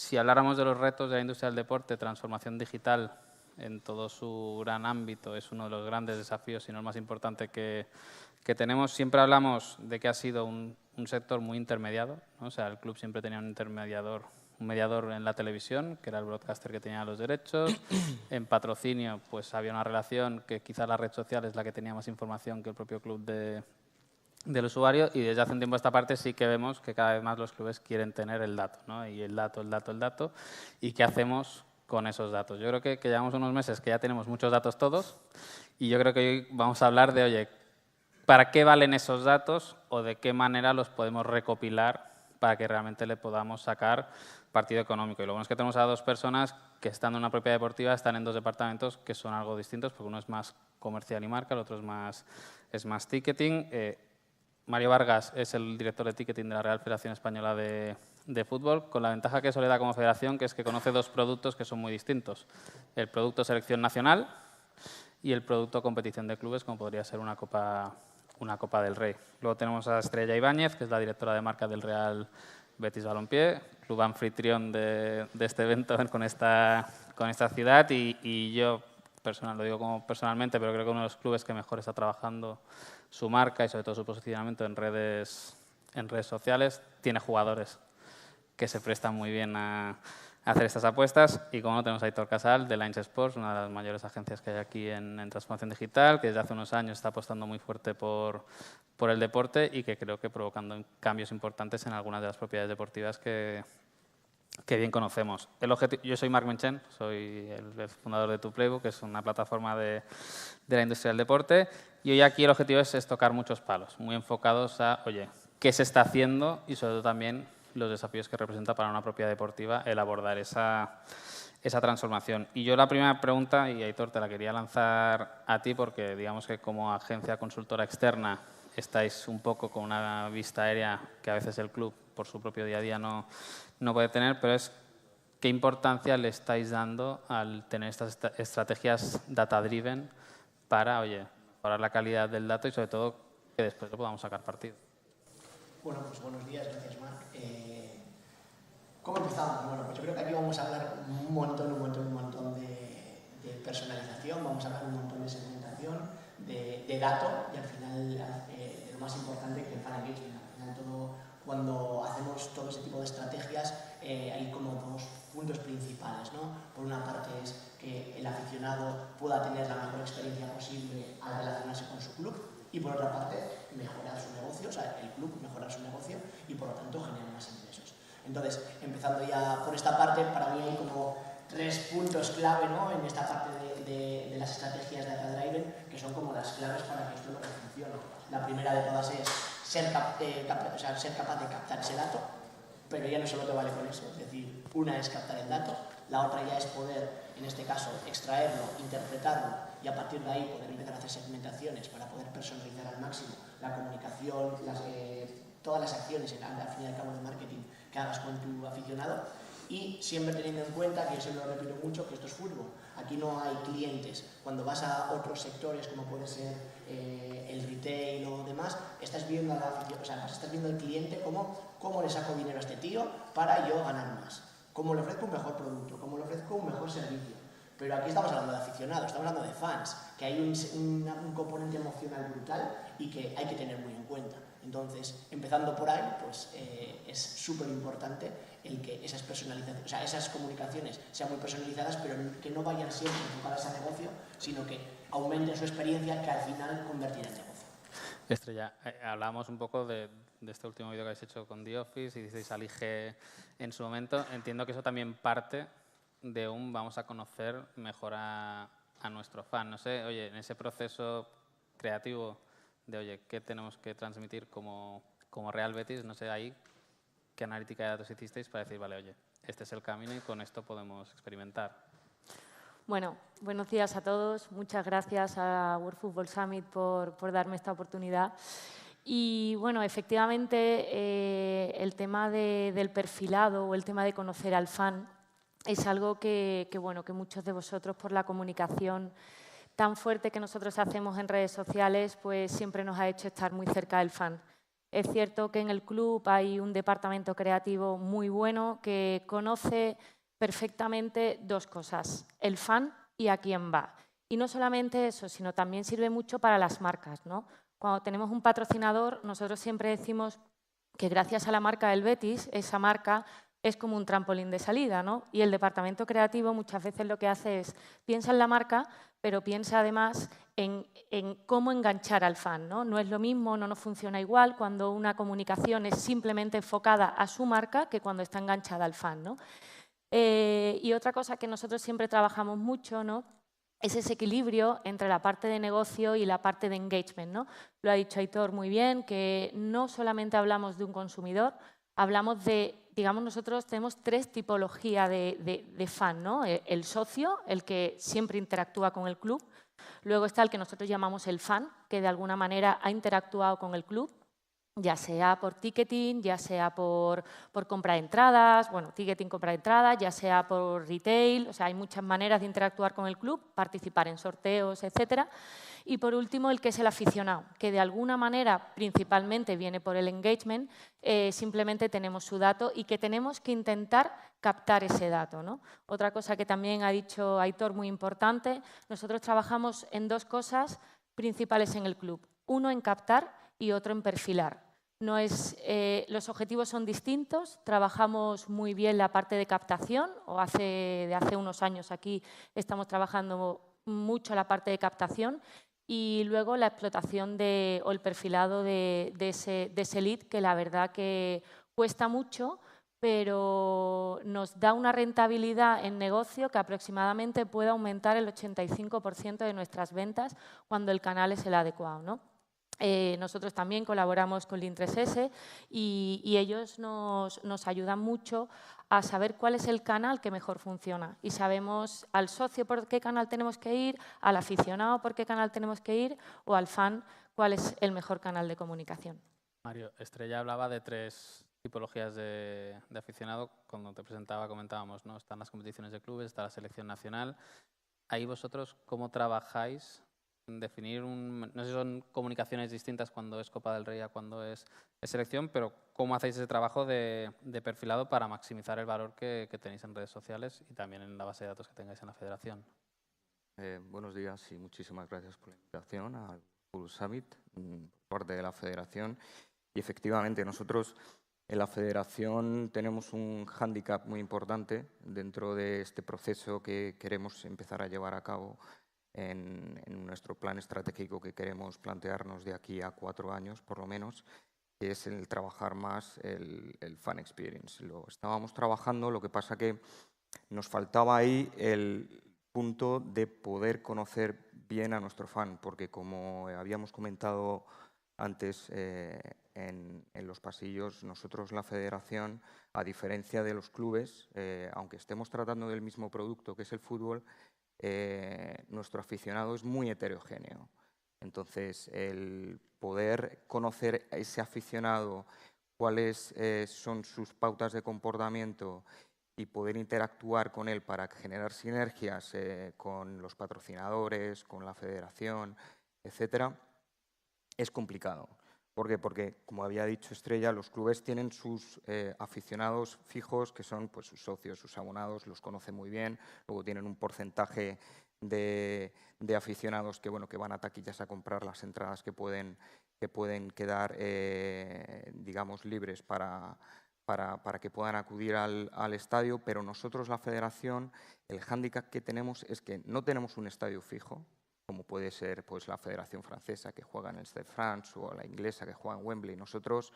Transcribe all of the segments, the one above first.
si habláramos de los retos de la industria del deporte, transformación digital en todo su gran ámbito es uno de los grandes desafíos, si no el más importante que tenemos. Siempre hablamos de que ha sido un sector muy intermediado, ¿no? O sea, el club siempre tenía un mediador en la televisión, que era el broadcaster que tenía los derechos. En patrocinio, pues había una relación que quizás la red social es la que tenía más información que el propio club del usuario, y desde hace un tiempo a esta parte sí que vemos que cada vez más los clubes quieren tener el dato, ¿no? Y el dato, ¿y qué hacemos con esos datos? Yo creo que llevamos unos meses que ya tenemos muchos datos todos, y yo creo que hoy vamos a hablar de, oye, ¿para qué valen esos datos o de qué manera los podemos recopilar para que realmente le podamos sacar partido económico? Y lo bueno es que tenemos a dos personas que, estando en una propiedad deportiva, están en dos departamentos que son algo distintos, porque uno es más comercial y marca, el otro es más ticketing. Mario Vargas es el director de ticketing de la Real Federación Española de Fútbol, con la ventaja que eso le da como federación, que es que conoce dos productos que son muy distintos. El producto selección nacional y el producto competición de clubes, como podría ser una Copa del Rey. Luego tenemos a Estrella Ibáñez, que es la directora de marca del Real Betis Balompié, club anfitrión de este evento con esta ciudad, y yo lo digo como personalmente, pero creo que uno de los clubes que mejor está trabajando su marca y sobre todo su posicionamiento en redes sociales. Tiene jugadores que se prestan muy bien a hacer estas apuestas, y como no, tenemos a Aitor Casal de Lines Sports, una de las mayores agencias que hay aquí en transformación digital, que desde hace unos años está apostando muy fuerte por el deporte y que creo que provocando cambios importantes en algunas de las propiedades deportivas que bien conocemos. Yo soy Marc Menchen, soy el fundador de Tu Playbook, que es una plataforma de la industria del deporte, y hoy aquí el objetivo es tocar muchos palos, muy enfocados a, oye, qué se está haciendo y sobre todo también los desafíos que representa para una propiedad deportiva el abordar esa transformación. Y yo la primera pregunta, y Aitor, te la quería lanzar a ti, porque digamos que como agencia consultora externa estáis un poco con una vista aérea que a veces el club por su propio día a día no puede tener, pero es qué importancia le estáis dando al tener estas estrategias data-driven para, oye, mejorar la calidad del dato y sobre todo que después lo podamos sacar partido. Bueno, pues buenos días, gracias Marc. ¿Cómo empezamos? Bueno, pues yo creo que aquí vamos a hablar un montón de personalización, vamos a hablar un montón de segmentación, de dato, y al final de lo más importante, que el fan engagement. Al final cuando hacemos todo ese tipo de estrategias hay como dos puntos principales, ¿no? Por una parte es que el aficionado pueda tener la mejor experiencia posible al relacionarse con su club, y por otra parte mejorar su negocio, o sea, el club mejorar su negocio y por lo tanto generar más ingresos. Entonces, empezando ya por esta parte, para mí hay como tres puntos clave, ¿no?, en esta parte de las estrategias de data driven, que son como las claves para que esto lo que funcione. La primera de todas es ser capaz de captar ese dato, pero ya no solo te vale con eso, es decir, una es captar el dato, la otra ya es poder, en este caso, extraerlo, interpretarlo y a partir de ahí poder empezar a hacer segmentaciones para poder personalizar al máximo la comunicación, todas las acciones, al fin y al cabo, de marketing que hagas con tu aficionado. Y siempre teniendo en cuenta, que yo siempre lo repito mucho, que esto es fútbol. Aquí no hay clientes. Cuando vas a otros sectores, como puede ser el retail o demás, estás viendo estás viendo al cliente cómo le saco dinero a este tío para yo ganar más. Cómo le ofrezco un mejor producto, cómo le ofrezco un mejor servicio. Pero aquí estamos hablando de aficionados, estamos hablando de fans, que hay un componente emocional brutal y que hay que tener muy en cuenta. Entonces, empezando por ahí, pues es súper importante el que esas personalizaciones, o sea, esas comunicaciones sean muy personalizadas, pero que no vayan siempre enfocadas a negocio, sino que aumenten su experiencia, que al final convertirá en negocio. Estrella, hablábamos un poco de este último vídeo que habéis hecho con The Office y diceis al IG en su momento. Entiendo que eso también parte de vamos a conocer mejor a nuestro fan. No sé, oye, en ese proceso creativo de, oye, ¿qué tenemos que transmitir como Real Betis? No sé, ahí, ¿qué analítica de datos hicisteis para decir, vale, oye, este es el camino y con esto podemos experimentar? Bueno, buenos días a todos. Muchas gracias a World Football Summit por darme esta oportunidad. Y bueno, efectivamente, el tema del perfilado o el tema de conocer al fan es algo que muchos de vosotros, por la comunicación tan fuerte que nosotros hacemos en redes sociales, pues siempre nos ha hecho estar muy cerca del fan. Es cierto que en el club hay un departamento creativo muy bueno que conoce perfectamente dos cosas, el fan y a quién va. Y no solamente eso, sino también sirve mucho para las marcas, ¿no? Cuando tenemos un patrocinador, nosotros siempre decimos que gracias a la marca del Betis, esa marca es como un trampolín de salida, ¿no? Y el departamento creativo muchas veces lo que hace es, piensa en la marca, pero piensa además en cómo enganchar al fan, ¿no? No es lo mismo, no nos funciona igual cuando una comunicación es simplemente enfocada a su marca que cuando está enganchada al fan, ¿no? Y otra cosa que nosotros siempre trabajamos mucho, ¿no?, es ese equilibrio entre la parte de negocio y la parte de engagement, ¿no? Lo ha dicho Aitor muy bien, que no solamente hablamos de un consumidor, hablamos de, digamos, nosotros tenemos tres tipologías de fan, ¿no? El socio, el que siempre interactúa con el club. Luego está el que nosotros llamamos el fan, que de alguna manera ha interactuado con el club, ya sea por ticketing, ya sea por compra de entradas, bueno, ticketing, compra de entradas, ya sea por retail, o sea, hay muchas maneras de interactuar con el club, participar en sorteos, etcétera. Y por último, el que es el aficionado, que de alguna manera principalmente viene por el engagement, simplemente tenemos su dato y que tenemos que intentar captar ese dato, ¿no? Otra cosa que también ha dicho Aitor muy importante, nosotros trabajamos en dos cosas principales en el club. Uno, en captar y otro en perfilar. No es, los objetivos son distintos, trabajamos muy bien la parte de captación, o de hace unos años aquí estamos trabajando mucho la parte de captación, y luego la explotación o el perfilado de ese lead, que la verdad que cuesta mucho, pero nos da una rentabilidad en negocio que aproximadamente puede aumentar el 85% de nuestras ventas cuando el canal es el adecuado, ¿no? Nosotros también colaboramos con Link3S y ellos nos ayudan mucho a saber cuál es el canal que mejor funciona. Y sabemos al socio por qué canal tenemos que ir, al aficionado por qué canal tenemos que ir o al fan cuál es el mejor canal de comunicación. Mario, Estrella hablaba de tres tipologías de aficionado. Cuando te presentaba comentábamos, ¿no? Están las competiciones de clubes, está la selección nacional. Ahí vosotros, ¿cómo trabajáis en definir no sé si son comunicaciones distintas cuando es Copa del Rey a cuando es selección, pero cómo hacéis ese trabajo de perfilado para maximizar el valor que tenéis en redes sociales y también en la base de datos que tengáis en la federación? Buenos días y muchísimas gracias por la invitación al Full Summit por parte de la federación. Y efectivamente, nosotros en la federación tenemos un hándicap muy importante dentro de este proceso que queremos empezar a llevar a cabo en nuestro plan estratégico que queremos plantearnos de aquí a 4 años, por lo menos, que es el trabajar más el fan experience. Lo estábamos trabajando, lo que pasa que nos faltaba ahí el punto de poder conocer bien a nuestro fan, porque como habíamos comentado antes en los pasillos, nosotros la federación, a diferencia de los clubes, aunque estemos tratando del mismo producto que es el fútbol, nuestro aficionado es muy heterogéneo. Entonces, el poder conocer a ese aficionado, cuáles son sus pautas de comportamiento y poder interactuar con él para generar sinergias con los patrocinadores, con la federación, etcétera, es complicado. ¿Por qué? Porque, como había dicho Estrella, los clubes tienen sus aficionados fijos, que son pues, sus socios, sus abonados, los conocen muy bien, luego tienen un porcentaje de aficionados que, bueno, que van a taquillas a comprar las entradas que pueden quedar digamos, libres para que puedan acudir al estadio, pero nosotros, la federación, el hándicap que tenemos es que no tenemos un estadio fijo, como puede ser pues, la Federación Francesa, que juega en el Stade France, o la inglesa, que juega en Wembley. Nosotros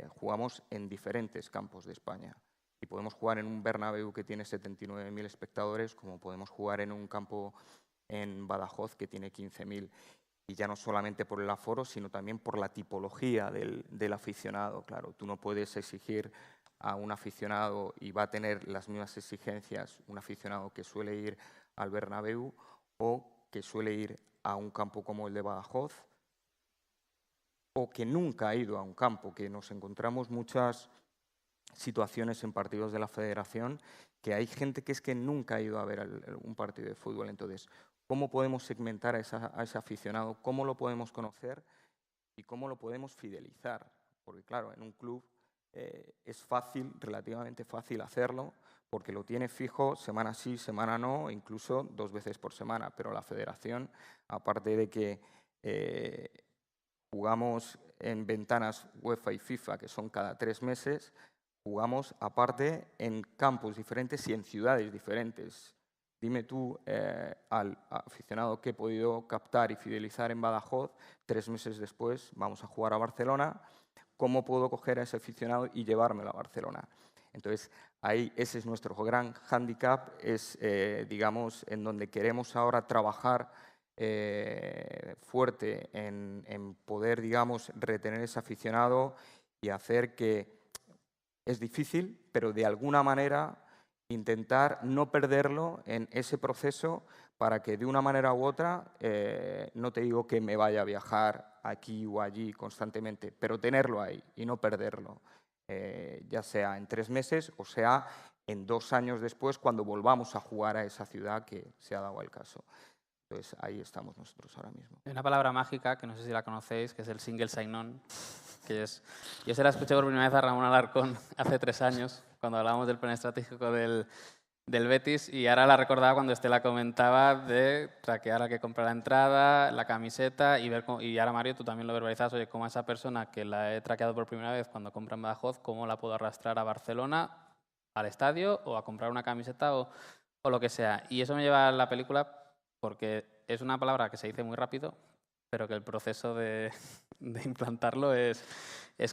jugamos en diferentes campos de España. Y podemos jugar en un Bernabéu que tiene 79.000 espectadores, como podemos jugar en un campo en Badajoz que tiene 15.000. Y ya no solamente por el aforo, sino también por la tipología del aficionado. Claro, tú no puedes exigir a un aficionado, y va a tener las mismas exigencias un aficionado que suele ir al Bernabéu o que suele ir a un campo como el de Badajoz, o que nunca ha ido a un campo, que nos encontramos muchas situaciones en partidos de la federación que hay gente que es que nunca ha ido a ver un partido de fútbol. Entonces, ¿cómo podemos segmentar a ese aficionado? ¿Cómo lo podemos conocer? y cómo lo podemos fidelizar. Porque claro, en un club es fácil, relativamente fácil hacerlo, porque lo tiene fijo semana sí, semana no, incluso 2 veces por semana. Pero la federación, aparte de que jugamos en ventanas UEFA y FIFA, que son cada 3 meses, jugamos aparte en campos diferentes y en ciudades diferentes. Dime tú, al aficionado que he podido captar y fidelizar en Badajoz, 3 meses después vamos a jugar a Barcelona, ¿cómo puedo coger a ese aficionado y llevármelo a Barcelona? Entonces, ahí ese es nuestro gran hándicap, es, digamos, en donde queremos ahora trabajar fuerte en poder, digamos, retener ese aficionado y hacer que es difícil, pero de alguna manera intentar no perderlo en ese proceso para que de una manera u otra, no te digo que me vaya a viajar aquí o allí constantemente, pero tenerlo ahí y no perderlo, ya sea en 3 meses o sea en 2 años después cuando volvamos a jugar a esa ciudad que se ha dado el caso. Entonces ahí estamos nosotros ahora mismo. Hay una palabra mágica, que no sé si la conocéis, que es el single sign-on, que es... Yo se la escuché por primera vez a Ramón Alarcón hace 3 años, cuando hablábamos del plan estratégico del Betis, y ahora la recordaba cuando la comentaba de traquear a que compra la entrada, la camiseta, y ver cómo, y ahora Mario, tú también lo verbalizas, oye, cómo a esa persona que la he traqueado por primera vez cuando compra en Badajoz, cómo la puedo arrastrar a Barcelona, al estadio, o a comprar una camiseta o lo que sea. Y eso me lleva a la película porque es una palabra que se dice muy rápido, pero que el proceso de implantarlo es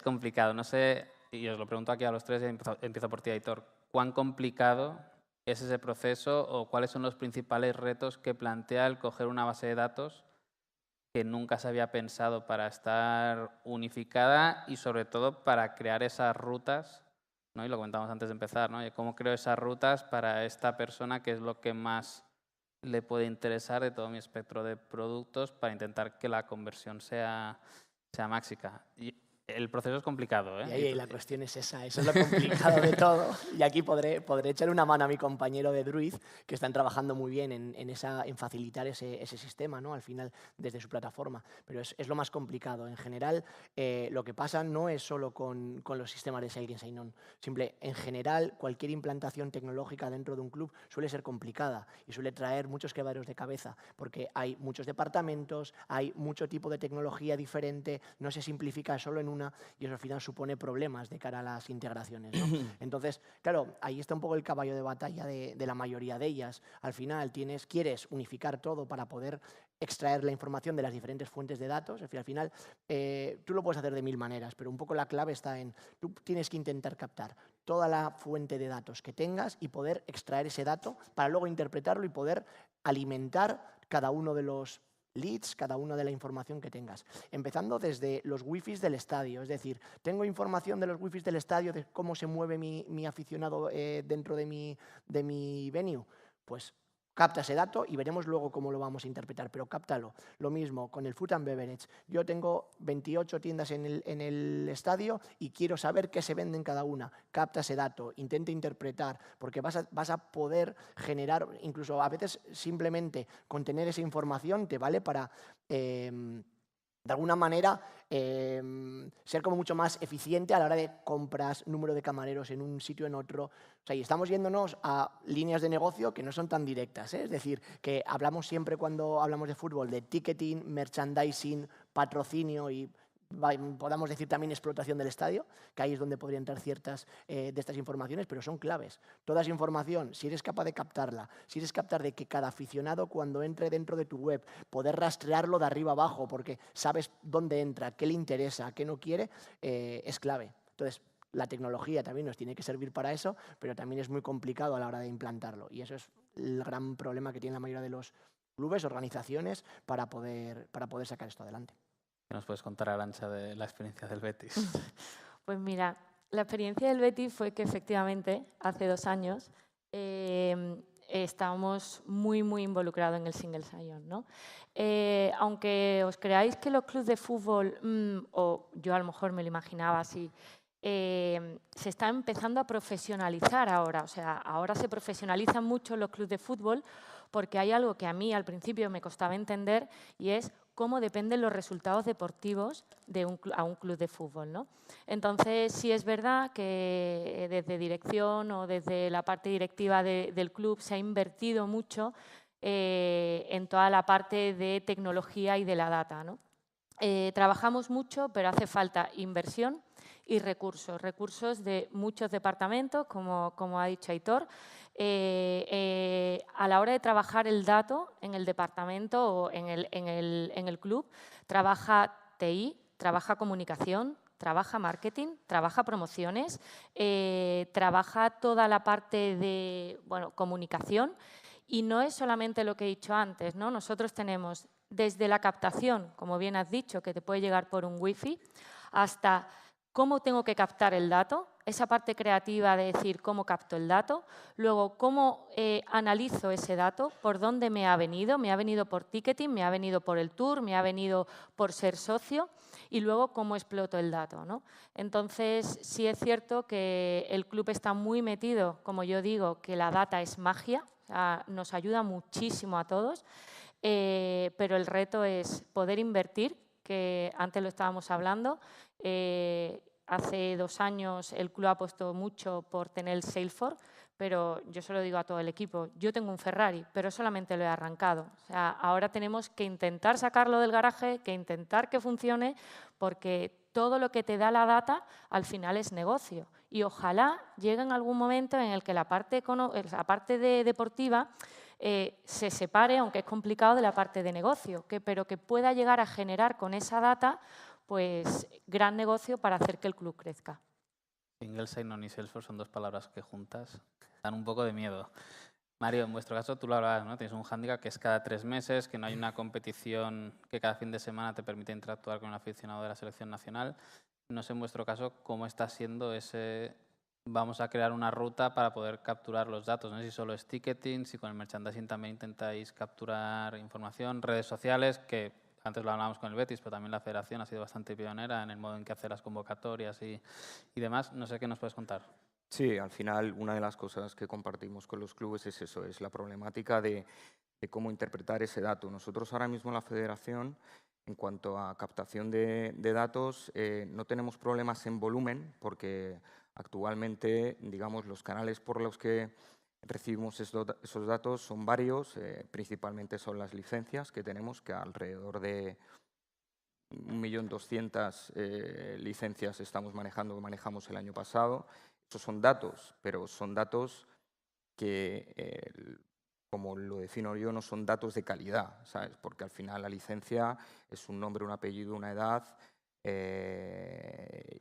complicado. No sé, y os lo pregunto aquí a los tres, y empiezo por ti, Aitor, ¿cuán complicado es ese proceso o cuáles son los principales retos que plantea el coger una base de datos que nunca se había pensado para estar unificada y sobre todo para crear esas rutas, ¿no? Y lo comentamos antes de empezar, ¿no? ¿Cómo creo esas rutas para esta persona, que es lo que más le puede interesar de todo mi espectro de productos, para intentar que la conversión sea máxima? Y el proceso es complicado, ¿eh? Y ahí la cuestión es esa, eso es lo complicado de todo. Y aquí podré echar una mano a mi compañero de Druid, que están trabajando muy bien en facilitar ese sistema, ¿no? Al final, desde su plataforma. Pero es lo más complicado. En general, lo que pasa no es solo con los sistemas de Single Sign-On. En general, cualquier implantación tecnológica dentro de un club suele ser complicada y suele traer muchos quebraderos de cabeza, porque hay muchos departamentos, hay mucho tipo de tecnología diferente, no se simplifica solo en una, y eso al final supone problemas de cara a las integraciones, ¿no? Entonces, claro, ahí está un poco el caballo de batalla de la mayoría de ellas. Al final quieres unificar todo para poder extraer la información de las diferentes fuentes de datos. Al final, tú lo puedes hacer de 1000 maneras, pero un poco la clave está en, tú tienes que intentar captar toda la fuente de datos que tengas y poder extraer ese dato para luego interpretarlo y poder alimentar cada uno de los leads, cada una de la información que tengas. Empezando desde los wifis del estadio, es decir, tengo información de los wifis del estadio, de cómo se mueve mi aficionado dentro de mi venue, pues capta ese dato y veremos luego cómo lo vamos a interpretar, pero cáptalo. Lo mismo con el Food and Beverage. Yo tengo 28 tiendas en el estadio y quiero saber qué se vende en cada una. Capta ese dato, intenta interpretar, porque vas a poder generar, incluso a veces simplemente con tener esa información te vale para... de alguna manera, ser como mucho más eficiente a la hora de compras, número de camareros en un sitio, en otro. O sea, y estamos yéndonos a líneas de negocio que no son tan directas, ¿eh? Es decir, que hablamos siempre cuando hablamos de fútbol de ticketing, merchandising, patrocinio y podamos decir también explotación del estadio, que ahí es donde podrían entrar ciertas de estas informaciones, pero son claves. Toda esa información, si eres capaz de captarla, si eres capaz de que cada aficionado cuando entre dentro de tu web, poder rastrearlo de arriba abajo, porque sabes dónde entra, qué le interesa, qué no quiere, es clave. Entonces, la tecnología también nos tiene que servir para eso, pero también es muy complicado a la hora de implantarlo. Y eso es el gran problema que tiene la mayoría de los clubes, organizaciones, para poder sacar esto adelante. ¿Qué nos puedes contar, Arantxa, de la experiencia del Betis? Pues mira, la experiencia del Betis fue que efectivamente hace 2 años estábamos muy involucrados en el single sign-on, ¿no? Aunque os creáis que los clubes de fútbol, o yo a lo mejor me lo imaginaba así, se está empezando a profesionalizar ahora. O sea, ahora se profesionalizan mucho los clubes de fútbol porque hay algo que a mí al principio me costaba entender y es cómo dependen los resultados deportivos a un club de fútbol, ¿no? Entonces, sí es verdad que desde dirección o desde la parte directiva del club se ha invertido mucho en toda la parte de tecnología y de la data, ¿no? Trabajamos mucho, pero hace falta inversión y recursos de muchos departamentos, como ha dicho Aitor. A la hora de trabajar el dato en el departamento o en el club, trabaja TI, trabaja comunicación, trabaja marketing, trabaja promociones, trabaja toda la parte de comunicación. Y no es solamente lo que he dicho antes, ¿no? Nosotros tenemos desde la captación, como bien has dicho, que te puede llegar por un wifi, hasta cómo tengo que captar el dato, esa parte creativa de decir cómo capto el dato, luego cómo analizo ese dato, por dónde me ha venido por ticketing, me ha venido por el tour, me ha venido por ser socio, y luego cómo exploto el dato, ¿no? Entonces, sí es cierto que el club está muy metido, como yo digo, que la data es magia, o sea, nos ayuda muchísimo a todos, pero el reto es poder invertir, que antes lo estábamos hablando. Hace 2 años el club ha apostado mucho por tener el Salesforce, pero yo se lo digo a todo el equipo, yo tengo un Ferrari, pero solamente lo he arrancado. O sea, ahora tenemos que intentar sacarlo del garaje, que intentar que funcione, porque todo lo que te da la data al final es negocio. Y ojalá llegue en algún momento en el que la parte deportiva se separe, aunque es complicado, de la parte de negocio, pero que pueda llegar a generar con esa data pues gran negocio para hacer que el club crezca. Single sign-on y Salesforce son 2 palabras que juntas dan un poco de miedo. Mario, en vuestro caso tú lo hablabas, ¿no? Tienes un hándicap que es cada 3 meses, que no hay una competición que cada fin de semana te permite interactuar con un aficionado de la selección nacional. No sé en vuestro caso cómo está siendo ese... Vamos a crear una ruta para poder capturar los datos. No sé si solo es ticketing, si con el merchandising también intentáis capturar información, redes sociales, que antes lo hablábamos con el Betis, pero también la Federación ha sido bastante pionera en el modo en que hace las convocatorias y demás. No sé qué nos puedes contar. Sí, al final una de las cosas que compartimos con los clubes es eso, es la problemática de cómo interpretar ese dato. Nosotros ahora mismo en la Federación, en cuanto a captación de datos, no tenemos problemas en volumen porque actualmente, digamos, los canales por los que recibimos esos datos son varios, principalmente son las licencias que tenemos, que alrededor de 1.200.000 licencias manejamos el año pasado. Estos son datos, pero son datos que, como lo defino yo, no son datos de calidad, ¿sabes? Porque al final la licencia es un nombre, un apellido, una edad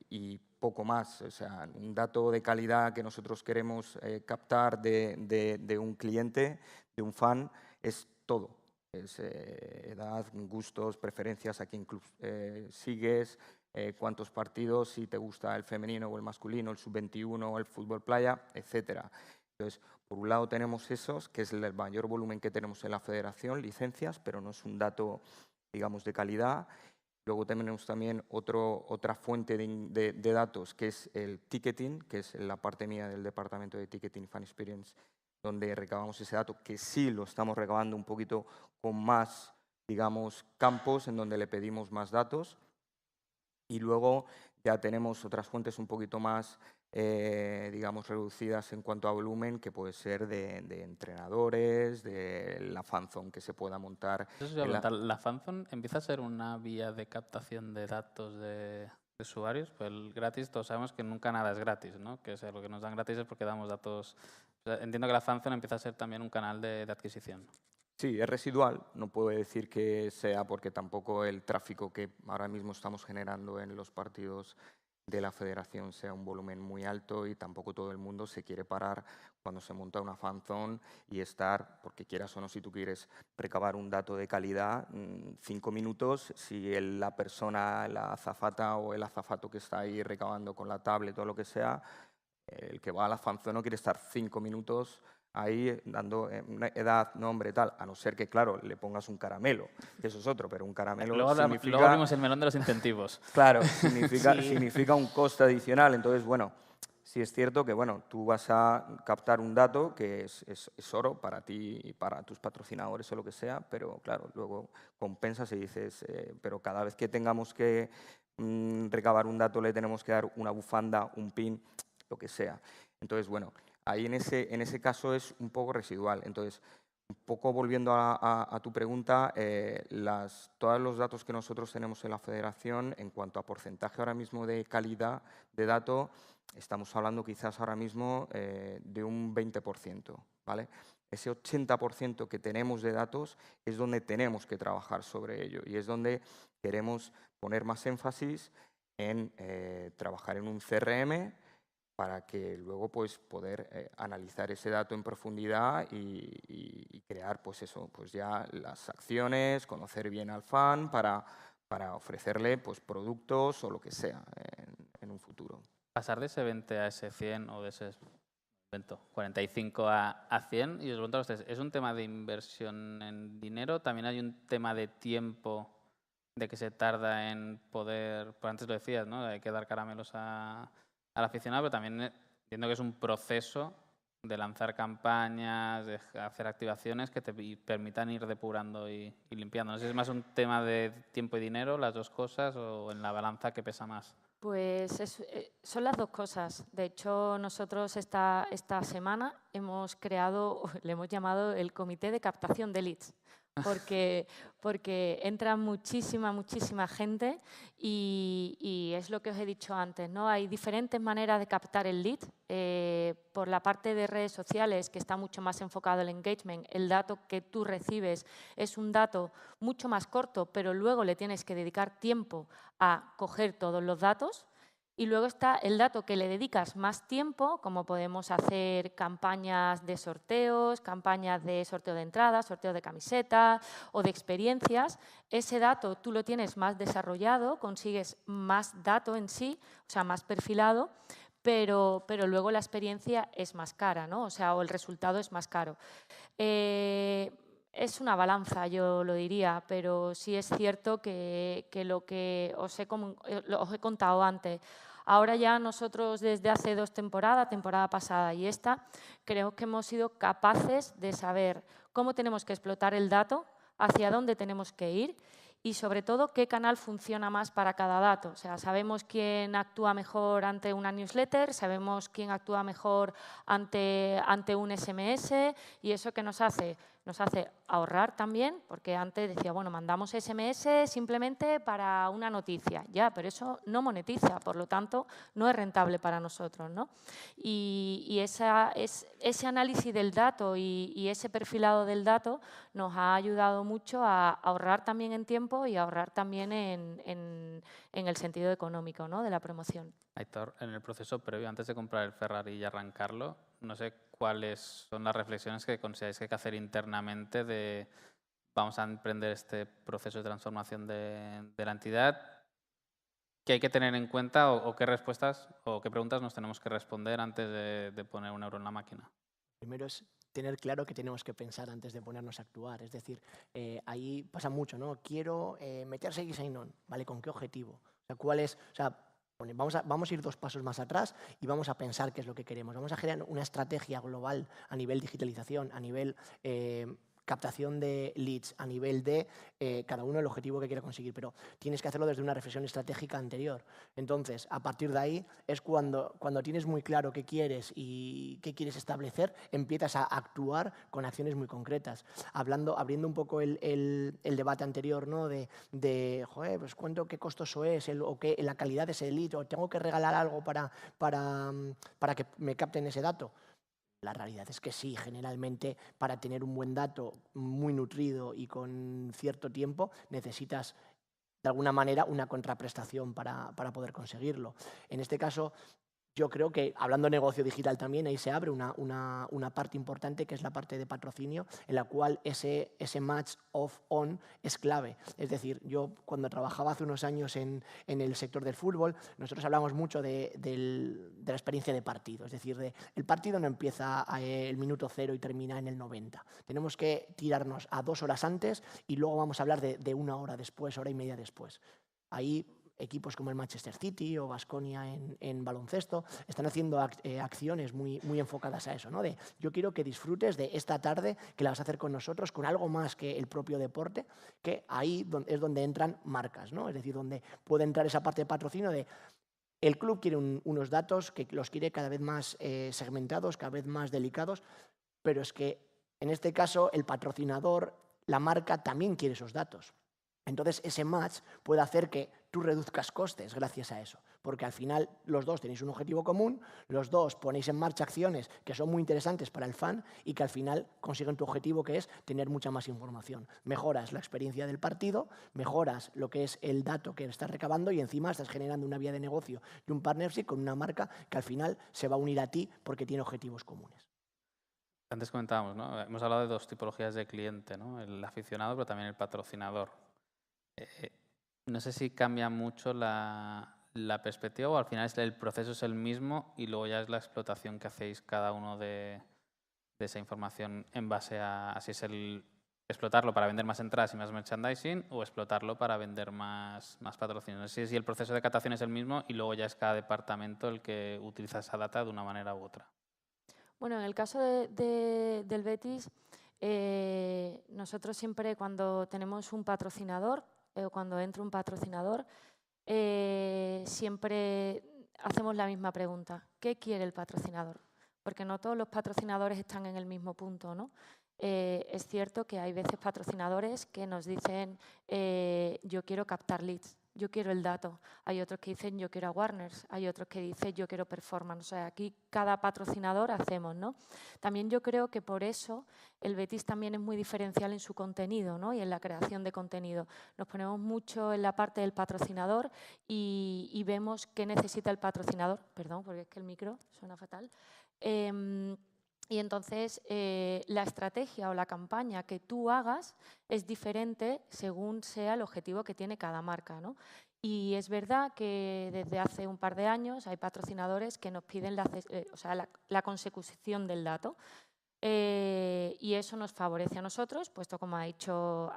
y poco más. O sea, un dato de calidad que nosotros queremos captar de un cliente, de un fan, es todo. Es edad, gustos, preferencias, a quién club sigues, cuántos partidos, si te gusta el femenino o el masculino, el sub-21 o el fútbol playa, etcétera. Entonces, por un lado tenemos esos, que es el mayor volumen que tenemos en la federación, licencias, pero no es un dato, digamos, de calidad. Luego tenemos también otra fuente de datos, que es el ticketing, que es la parte mía del departamento de Ticketing Fan Experience, donde recabamos ese dato, que sí lo estamos recabando un poquito con más, digamos, campos en donde le pedimos más datos. Y luego ya tenemos otras fuentes un poquito más, digamos, reducidas en cuanto a volumen, que puede ser de entrenadores, de la fanzone que se pueda montar. ¿La fanzone empieza a ser una vía de captación de datos de usuarios? Pues el gratis, todos sabemos que nunca nada es gratis, ¿no? Que lo que nos dan gratis es porque damos datos. O sea, entiendo que la fanzone empieza a ser también un canal de adquisición. Sí, es residual, no puedo decir que sea porque tampoco el tráfico que ahora mismo estamos generando en los partidos de la federación sea un volumen muy alto y tampoco todo el mundo se quiere parar cuando se monta una fanzone y estar, porque quieras o no, si tú quieres recabar un dato de calidad, 5 minutos, si la persona, la azafata o el azafato que está ahí recabando con la tablet o lo que sea, el que va a la fanzone no quiere estar 5 minutos ahí dando una edad, nombre, tal, a no ser que, claro, le pongas un caramelo, que eso es otro, pero un caramelo significa... Luego vimos el melón de los incentivos. Claro, significa un coste adicional, entonces, bueno, sí es cierto que, bueno, tú vas a captar un dato que es oro para ti y para tus patrocinadores o lo que sea, pero claro, luego compensas y dices, pero cada vez que tengamos que recabar un dato le tenemos que dar una bufanda, un pin, lo que sea. Entonces, bueno, ahí en ese caso es un poco residual. Entonces, un poco volviendo a tu pregunta, todos los datos que nosotros tenemos en la federación, en cuanto a porcentaje ahora mismo de calidad de dato, estamos hablando quizás ahora mismo de un 20%, ¿vale? Ese 80% que tenemos de datos es donde tenemos que trabajar sobre ello y es donde queremos poner más énfasis en trabajar en un CRM para que luego pues, poder analizar ese dato en profundidad y crear pues, eso, pues ya las acciones, conocer bien al fan para ofrecerle pues, productos o lo que sea en un futuro. Pasar de ese 20 a ese 100 o de ese 45 a 100, y os pregunto a ustedes, ¿es un tema de inversión en dinero? ¿También hay un tema de tiempo, de que se tarda en poder, pues antes lo decías, ¿no? Hay que dar caramelos al aficionado, pero también entiendo que es un proceso de lanzar campañas, de hacer activaciones que te permitan ir depurando y limpiando. No sé si es más un tema de tiempo y dinero, las dos cosas, o en la balanza que pesa más. Pues son las dos cosas. De hecho, nosotros esta semana hemos creado, le hemos llamado el Comité de Captación de Leads, porque entra muchísima gente y es lo que os he dicho antes, ¿no? Hay diferentes maneras de captar el lead. Por la parte de redes sociales, que está mucho más enfocado el engagement, el dato que tú recibes es un dato mucho más corto, pero luego le tienes que dedicar tiempo a coger todos los datos. Y luego está el dato que le dedicas más tiempo, como podemos hacer campañas de sorteos, campañas de sorteo de entradas, sorteo de camisetas o de experiencias. Ese dato tú lo tienes más desarrollado, consigues más dato en sí, o sea, más perfilado, pero luego la experiencia es más cara, ¿no? O sea, o el resultado es más caro. Es una balanza, yo lo diría, pero sí es cierto que lo que os he contado antes, ahora ya nosotros desde hace 2 temporadas, temporada pasada y esta, creo que hemos sido capaces de saber cómo tenemos que explotar el dato, hacia dónde tenemos que ir y sobre todo qué canal funciona más para cada dato. O sea, sabemos quién actúa mejor ante una newsletter, sabemos quién actúa mejor ante un SMS y eso que nos hace ahorrar también, porque antes decía, bueno, mandamos SMS simplemente para una noticia, ya, pero eso no monetiza, por lo tanto, no es rentable para nosotros, ¿no? Y ese análisis del dato y ese perfilado del dato nos ha ayudado mucho a ahorrar también en tiempo y ahorrar también en el sentido económico, ¿no?, de la promoción. Aitor, en el proceso previo, antes de comprar el Ferrari y arrancarlo, no sé cuáles son las reflexiones que consideráis que hay que hacer internamente de vamos a emprender este proceso de transformación de la entidad, qué hay que tener en cuenta o qué respuestas o qué preguntas nos tenemos que responder antes de poner un euro en la máquina. Primero es tener claro que tenemos que pensar antes de ponernos a actuar. Es decir, ahí pasa mucho, ¿no? Quiero meter Seguir Sign-On, ¿vale? ¿Con qué objetivo? O sea, ¿cuál es? O sea, vamos a ir 2 pasos más atrás y vamos a pensar qué es lo que queremos. Vamos a generar una estrategia global a nivel digitalización, a nivel captación de leads, a nivel de cada uno el objetivo que quiera conseguir, pero tienes que hacerlo desde una reflexión estratégica anterior. Entonces, a partir de ahí es cuando tienes muy claro qué quieres y qué quieres establecer, empiezas a actuar con acciones muy concretas. Abriendo un poco el debate anterior, ¿no? de joder, pues cuento qué costoso es o qué la calidad de ese lead, o tengo que regalar algo para que me capten ese dato. La realidad es que sí, generalmente para tener un buen dato muy nutrido y con cierto tiempo necesitas de alguna manera una contraprestación para poder conseguirlo. En este caso, yo creo que, hablando de negocio digital también, ahí se abre una parte importante que es la parte de patrocinio, en la cual ese match off-on es clave. Es decir, yo cuando trabajaba hace unos años en el sector del fútbol, nosotros hablamos mucho de la experiencia de partido. Es decir, el partido no empieza el minuto 0 y termina en el 90. Tenemos que tirarnos a 2 horas antes y luego vamos a hablar de 1 hora después, hora y media después. Ahí equipos como el Manchester City o Baskonia en baloncesto, están haciendo acciones muy enfocadas a eso, ¿no? De yo quiero que disfrutes de esta tarde, que la vas a hacer con nosotros, con algo más que el propio deporte, que ahí es donde entran marcas, ¿no? Es decir, donde puede entrar esa parte de patrocinio de el club quiere unos datos que los quiere cada vez más segmentados, cada vez más delicados, pero es que en este caso el patrocinador, la marca también quiere esos datos. Entonces ese match puede hacer que tú reduzcas costes gracias a eso, porque al final los dos tenéis un objetivo común, los dos ponéis en marcha acciones que son muy interesantes para el fan y que al final consiguen tu objetivo, que es tener mucha más información. Mejoras la experiencia del partido, mejoras lo que es el dato que estás recabando y encima estás generando una vía de negocio y un partnership con una marca que al final se va a unir a ti porque tiene objetivos comunes. Antes comentábamos, ¿no? Hemos hablado de dos tipologías de cliente, ¿no? El aficionado, pero también el patrocinador. No sé si cambia mucho la perspectiva o al final el proceso es el mismo y luego ya es la explotación que hacéis cada uno de esa información en base a si es el explotarlo para vender más entradas y más merchandising o explotarlo para vender más patrocinios. No sé si el proceso de captación es el mismo y luego ya es cada departamento el que utiliza esa data de una manera u otra. Bueno, en el caso del Betis, nosotros siempre cuando tenemos un patrocinador, o cuando entra un patrocinador, siempre hacemos la misma pregunta. ¿Qué quiere el patrocinador? Porque no todos los patrocinadores están en el mismo punto, ¿no? Es cierto que hay veces patrocinadores que nos dicen yo quiero captar leads, yo quiero el dato. Hay otros que dicen yo quiero a Warners, hay otros que dicen yo quiero performance. O sea, aquí cada patrocinador hacemos, ¿no? También yo creo que por eso el Betis también es muy diferencial en su contenido, ¿no? Y en la creación de contenido. Nos ponemos mucho en la parte del patrocinador y vemos qué necesita el patrocinador. Perdón, porque es que el micro suena fatal. Y entonces la estrategia o la campaña que tú hagas es diferente según sea el objetivo que tiene cada marca, ¿no? Y es verdad que desde hace un par de años hay patrocinadores que nos piden la consecución del dato. Y eso nos favorece a nosotros, puesto como ha dicho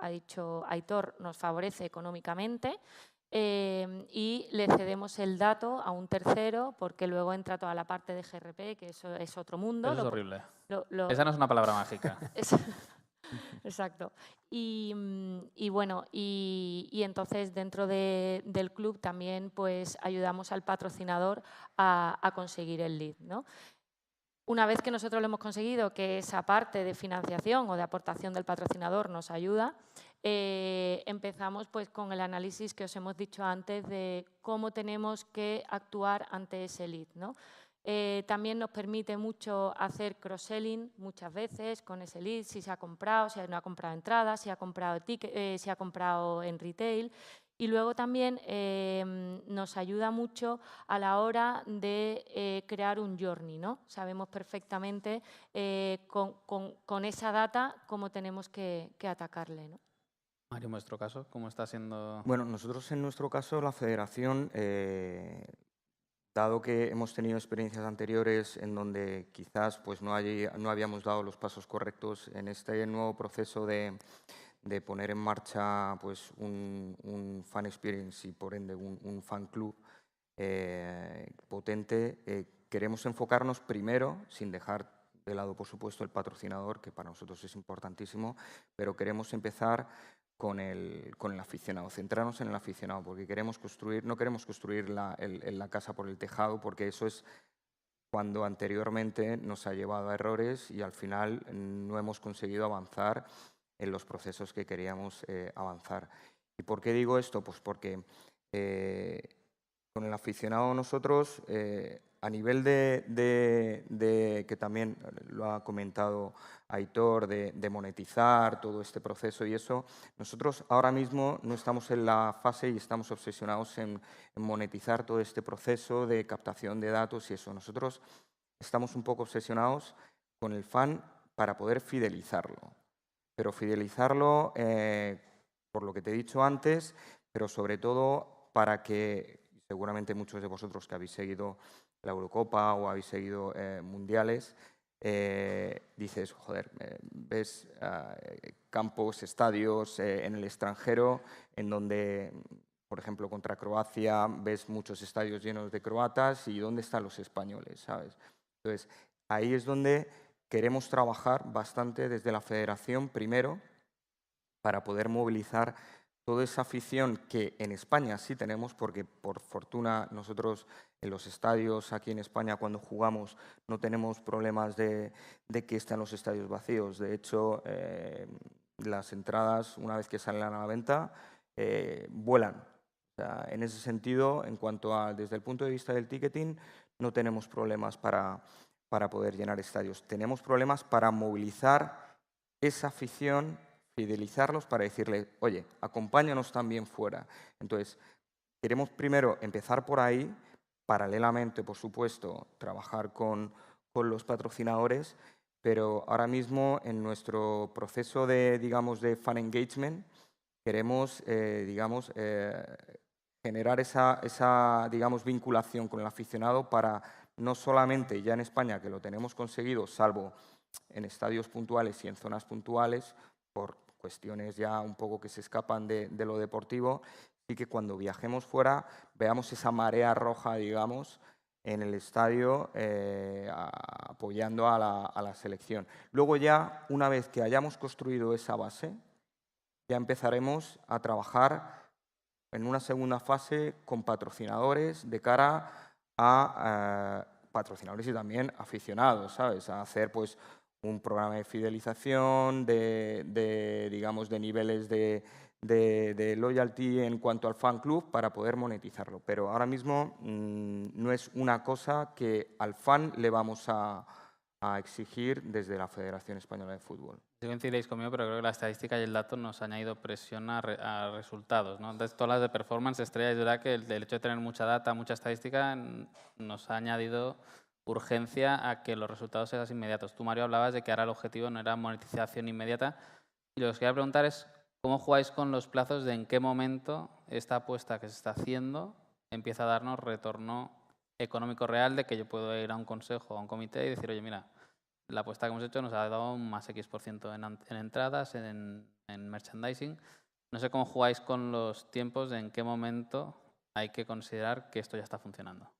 Aitor, nos favorece económicamente. Y le cedemos el dato a un tercero porque luego entra toda la parte de GRP, que eso es otro mundo. Eso es horrible. Esa no es una palabra mágica. Exacto. Y bueno, y entonces dentro del club también pues ayudamos al patrocinador a conseguir el lead, ¿no? Una vez que nosotros lo hemos conseguido, que esa parte de financiación o de aportación del patrocinador nos ayuda, empezamos pues con el análisis que os hemos dicho antes de cómo tenemos que actuar ante ese lead, ¿no? También nos permite mucho hacer cross-selling muchas veces con ese lead, si se ha comprado, si no ha comprado entradas, si ha comprado si ha comprado en retail. Y luego también nos ayuda mucho a la hora de crear un journey, ¿no? Sabemos perfectamente con esa data cómo tenemos que atacarle, ¿no? Mario, en vuestro caso, ¿cómo está siendo? Bueno, nosotros en nuestro caso, la federación, dado que hemos tenido experiencias anteriores en donde quizás pues, no habíamos dado los pasos correctos en este nuevo proceso de poner en marcha pues, un fan experience y por ende un fan club potente, queremos enfocarnos primero, sin dejar de lado por supuesto el patrocinador, que para nosotros es importantísimo, pero queremos empezar con el aficionado, centrarnos en el aficionado, porque no queremos construir la casa por el tejado, porque eso es cuando anteriormente nos ha llevado a errores y al final no hemos conseguido avanzar en los procesos que queríamos avanzar. ¿Y por qué digo esto? Pues porque con el aficionado nosotros, a nivel de que también lo ha comentado Aitor, de monetizar todo este proceso y eso, nosotros ahora mismo no estamos en la fase y estamos obsesionados en monetizar todo este proceso de captación de datos y eso. Nosotros estamos un poco obsesionados con el fan para poder fidelizarlo. Pero fidelizarlo, por lo que te he dicho antes, pero sobre todo para que, seguramente muchos de vosotros que habéis seguido la Eurocopa o habéis seguido mundiales, dices, joder, ves campos, estadios en el extranjero en donde por ejemplo, contra Croacia ves muchos estadios llenos de croatas y ¿dónde están los españoles? ¿Sabes? Entonces, ahí es donde queremos trabajar bastante desde la federación primero para poder movilizar toda esa afición que en España sí tenemos, porque por fortuna nosotros en los estadios aquí en España cuando jugamos no tenemos problemas de que estén los estadios vacíos. De hecho, las entradas, una vez que salen a la venta, vuelan. O sea, en ese sentido, en cuanto a desde el punto de vista del ticketing, no tenemos problemas para poder llenar estadios. Tenemos problemas para movilizar esa afición, fidelizarlos para decirle, oye, acompáñanos también fuera. Entonces, queremos primero empezar por ahí, paralelamente, por supuesto, trabajar con los patrocinadores, pero ahora mismo en nuestro proceso de, digamos, de fan engagement, queremos, generar esa, digamos, vinculación con el aficionado para no solamente ya en España, que lo tenemos conseguido, salvo en estadios puntuales y en zonas puntuales, por cuestiones ya un poco que se escapan de lo deportivo, y que cuando viajemos fuera veamos esa marea roja, digamos, en el estadio apoyando a la selección. Luego ya, una vez que hayamos construido esa base, ya empezaremos a trabajar en una segunda fase con patrocinadores de cara a patrocinadores y también aficionados, ¿sabes? A hacer pues un programa de fidelización, digamos, de niveles de loyalty en cuanto al fan club para poder monetizarlo. Pero ahora mismo no es una cosa que al fan le vamos a exigir desde la Federación Española de Fútbol. Si coincidiréis conmigo, pero creo que la estadística y el dato nos ha añadido presión a resultados, ¿no? Entonces, todas las de performance, Estrella, es verdad que el hecho de tener mucha data, mucha estadística, nos ha añadido urgencia a que los resultados sean inmediatos. Tú, Mario, hablabas de que ahora el objetivo no era monetización inmediata. Y lo que os quería preguntar es, ¿cómo jugáis con los plazos de en qué momento esta apuesta que se está haciendo empieza a darnos retorno económico real, de que yo puedo ir a un consejo o a un comité y decir, oye, mira, la apuesta que hemos hecho nos ha dado un más X% en entradas, en merchandising. No sé cómo jugáis con los tiempos, de en qué momento hay que considerar que esto ya está funcionando.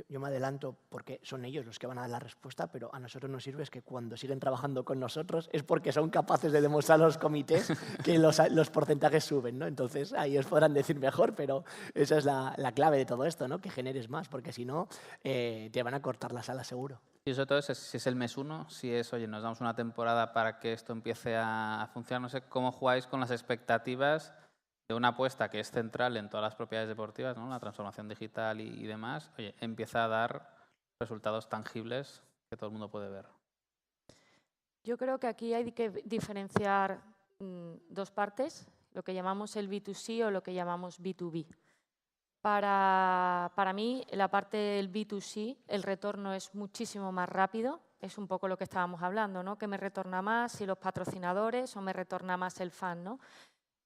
Yo me adelanto porque son ellos los que van a dar la respuesta, pero a nosotros nos sirve es que cuando siguen trabajando con nosotros es porque son capaces de demostrar a los comités que los porcentajes suben, ¿no? Entonces ahí os podrán decir mejor, pero esa es la clave de todo esto, ¿no? Que generes más, porque si no te van a cortar la sala seguro. Y eso todo es si es el mes 1, si es, oye, nos damos una temporada para que esto empiece a funcionar. No sé cómo jugáis con las expectativas de una apuesta que es central en todas las propiedades deportivas, ¿no? La transformación digital y demás, oye, empieza a dar resultados tangibles que todo el mundo puede ver. Yo creo que aquí hay que diferenciar dos partes, lo que llamamos el B2C o lo que llamamos B2B. Para mí, la parte del B2C, el retorno es muchísimo más rápido. Es un poco lo que estábamos hablando, ¿no? ¿Qué me retorna más? Si los patrocinadores o me retorna más el fan, ¿no?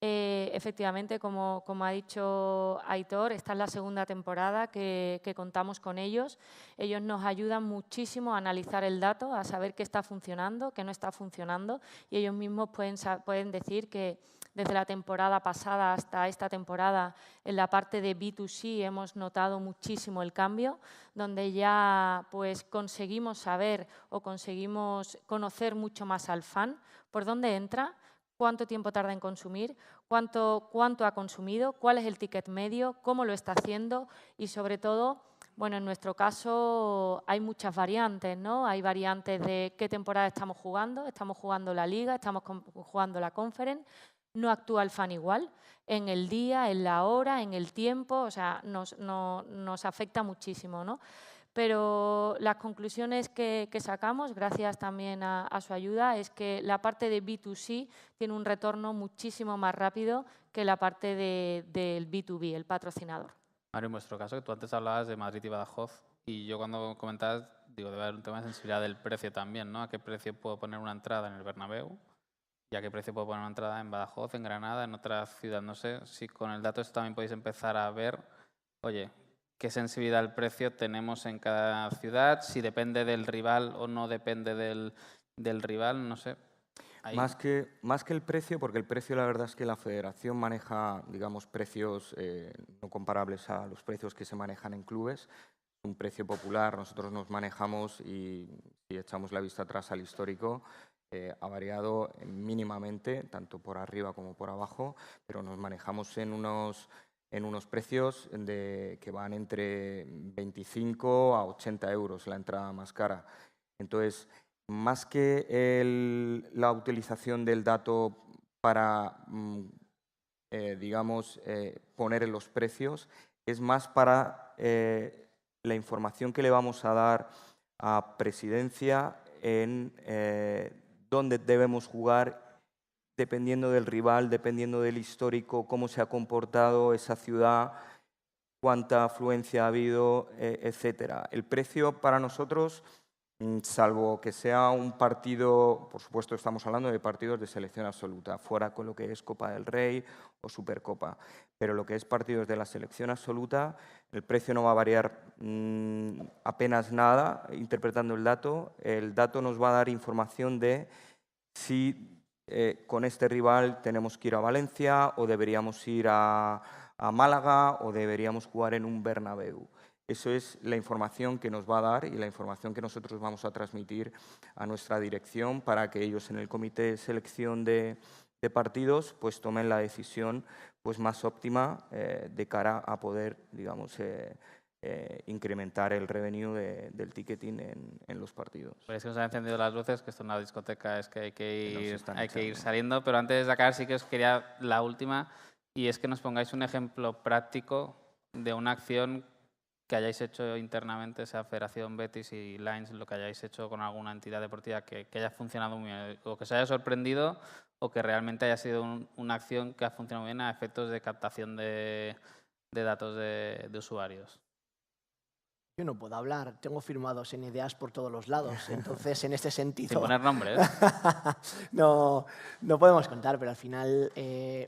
Efectivamente, como ha dicho Aitor, esta es la segunda temporada que contamos con ellos. Ellos nos ayudan muchísimo a analizar el dato, a saber qué está funcionando, qué no está funcionando, y ellos mismos pueden decir que desde la temporada pasada hasta esta temporada, en la parte de B2C hemos notado muchísimo el cambio, donde ya pues conseguimos saber o conseguimos conocer mucho más al fan, por dónde entra, cuánto tiempo tarda en consumir, cuánto ha consumido, cuál es el ticket medio, cómo lo está haciendo y, sobre todo, bueno, en nuestro caso hay muchas variantes, ¿no? Hay variantes de qué temporada estamos jugando la Liga, estamos jugando la Conference, no actúa el fan igual, en el día, en la hora, en el tiempo, o sea, nos afecta muchísimo, ¿no? Pero las conclusiones que sacamos, gracias también a su ayuda, es que la parte de B2C tiene un retorno muchísimo más rápido que la parte del B2B, el patrocinador. Mario, en vuestro caso, tú antes hablabas de Madrid y Badajoz, y yo cuando comentabas, digo, debe haber un tema de sensibilidad del precio también, ¿no? ¿A qué precio puedo poner una entrada en el Bernabéu? ¿Y a qué precio puedo poner una entrada en Badajoz, en Granada, en otra ciudad? No sé si con el dato esto también podéis empezar a ver, oye, qué sensibilidad al precio tenemos en cada ciudad, si depende del rival o no depende del rival, no sé. Más que el precio, porque el precio la verdad es que la federación maneja, digamos, precios no comparables a los precios que se manejan en clubes. Un precio popular, nosotros nos manejamos y si echamos la vista atrás al histórico, ha variado mínimamente, tanto por arriba como por abajo, pero nos manejamos en unos precios que van entre 25 a 80 euros la entrada más cara. Entonces, más que la utilización del dato para, digamos, poner en los precios, es más para la información que le vamos a dar a Presidencia en dónde debemos jugar, dependiendo del rival, dependiendo del histórico, cómo se ha comportado esa ciudad, cuánta afluencia ha habido, etcétera. El precio para nosotros, salvo que sea un partido, por supuesto estamos hablando de partidos de selección absoluta, fuera con lo que es Copa del Rey o Supercopa, pero lo que es partidos de la selección absoluta, el precio no va a variar apenas nada interpretando el dato. El dato nos va a dar información de si con este rival tenemos que ir a Valencia o deberíamos ir a Málaga o deberíamos jugar en un Bernabéu. Eso es la información que nos va a dar y la información que nosotros vamos a transmitir a nuestra dirección para que ellos en el comité de selección de partidos pues tomen la decisión pues más óptima de cara a poder, digamos, incrementar el revenue del ticketing en los partidos. Pues que nos han encendido las luces, que esto en una discoteca es que hay que ir saliendo, pero antes de acabar sí que os quería la última, y es que nos pongáis un ejemplo práctico de una acción que hayáis hecho internamente, sea Federación Betis y Lines, lo que hayáis hecho con alguna entidad deportiva que haya funcionado muy bien, o que os haya sorprendido, o que realmente haya sido una acción que ha funcionado bien a efectos de captación de datos de usuarios. Yo no puedo hablar, tengo firmados NDAs por todos los lados, entonces en este sentido... Sin poner nombres. no podemos contar, pero al final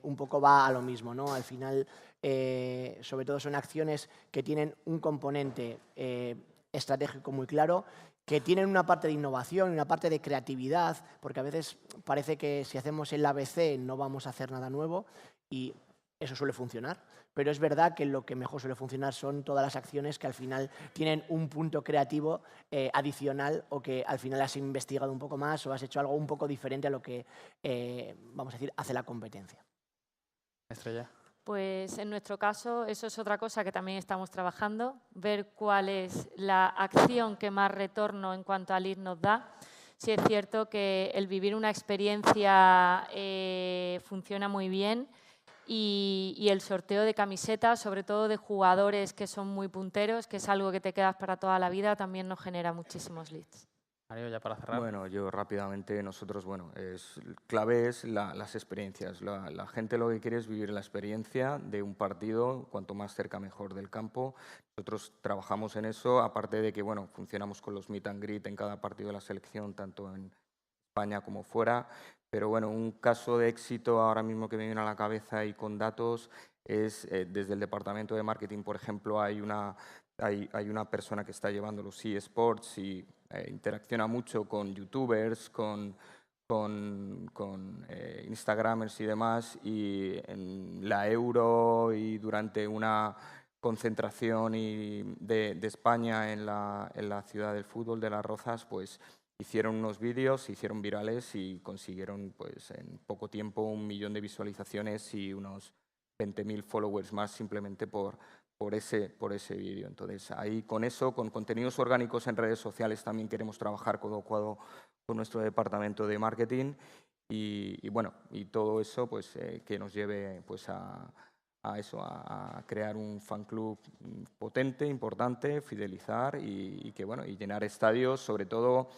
un poco va a lo mismo, ¿no? Al final, sobre todo son acciones que tienen un componente estratégico muy claro, que tienen una parte de innovación, una parte de creatividad, porque a veces parece que si hacemos el ABC no vamos a hacer nada nuevo y eso suele funcionar. Pero es verdad que lo que mejor suele funcionar son todas las acciones que al final tienen un punto creativo adicional o que al final has investigado un poco más o has hecho algo un poco diferente a lo que, vamos a decir, hace la competencia. Estrella. Pues en nuestro caso eso es otra cosa que también estamos trabajando, ver cuál es la acción que más retorno en cuanto a lead nos da. Sí es cierto que el vivir una experiencia funciona muy bien. Y el sorteo de camisetas, sobre todo de jugadores que son muy punteros, que es algo que te quedas para toda la vida, también nos genera muchísimos leads. Mario, ya para cerrar. Bueno, yo rápidamente, nosotros, bueno, clave es las experiencias. La gente lo que quiere es vivir la experiencia de un partido, cuanto más cerca mejor del campo. Nosotros trabajamos en eso, aparte de que, bueno, funcionamos con los meet and greet en cada partido de la selección, tanto en España como fuera. Pero bueno, un caso de éxito ahora mismo que me viene a la cabeza y con datos es desde el departamento de marketing, por ejemplo, hay una persona que está llevando los eSports y interacciona mucho con youtubers, con instagramers y demás, y en la Euro y durante una concentración de España en la ciudad del fútbol de Las Rozas, pues hicieron unos vídeos, se hicieron virales y consiguieron pues, en poco tiempo 1 millón de visualizaciones y unos 20.000 followers más simplemente por ese vídeo. Entonces, ahí con eso, con contenidos orgánicos en redes sociales también queremos trabajar codo a codo con nuestro departamento de marketing y bueno, y todo eso pues, que nos lleve pues, a crear un fan club potente, importante, fidelizar y que, bueno, y llenar estadios, sobre todo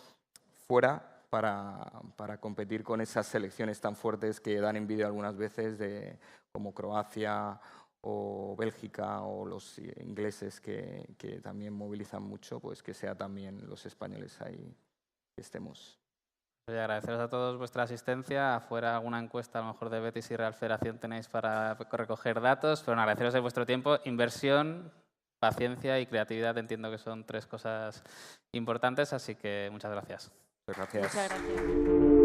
fuera para competir con esas selecciones tan fuertes que dan envidia algunas veces como Croacia o Bélgica o los ingleses que también movilizan mucho, pues que sea también los españoles ahí que estemos. Oye, agradeceros a todos vuestra asistencia. Afuera alguna encuesta a lo mejor de Betis y Real Federación tenéis para recoger datos, pero agradeceros de vuestro tiempo, inversión, paciencia y creatividad. Entiendo que son 3 cosas importantes, así que muchas gracias. Gracias. Muchas gracias.